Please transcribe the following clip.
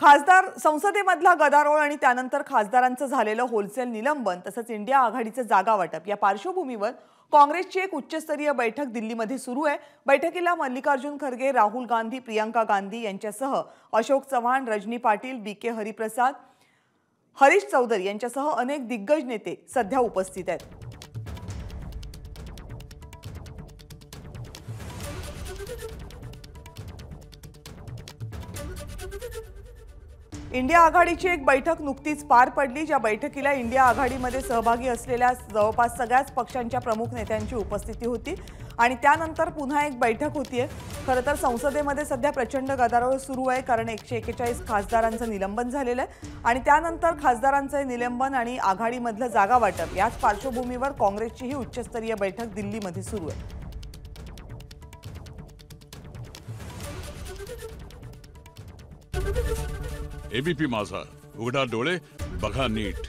खासदार संसदेमधला गदारोळ आणि त्यानंतर खासदारांचं झालेलं होलसेल निलंबन तसंच इंडिया आघाडीचं जागा वाटप या पार्श्वभूमीवर काँग्रेसची एक उच्चस्तरीय बैठक दिल्लीमध्ये सुरू आहे। बैठकीला मल्लिकार्जुन खरगे, राहुल गांधी, प्रियंका गांधी यांच्यासह अशोक चव्हाण, रजनी पाटील, बीके हरिप्रसाद, हरीश चौधरी यांच्यासह अनेक दिग्गज नेते सध्या उपस्थित आहेत। इंडिया आघाडीची एक बैठक नुकतीच पार पडली, ज्या बैठकीला इंडिया आघाडीमध्ये सहभागी असलेल्या जवळपास सगळ्याच पक्षांच्या प्रमुख नेत्यांची उपस्थिती होती आणि त्यानंतर पुन्हा एक बैठक होतीये। खरं तर संसदेमध्ये सध्या प्रचंड गदारोळ सुरू आहे, कारण 141 खासदारांचं निलंबन झालेलं आहे आणि त्यानंतर खासदारांचे निलंबन आणि आघाडीमधलं जागा वाटप याच पार्श्वभूमीवर काँग्रेसची ही उच्चस्तरीय बैठक दिल्लीमध्ये सुरू आहे। एबीपी माझा, उघडा डोळे बघा नीट।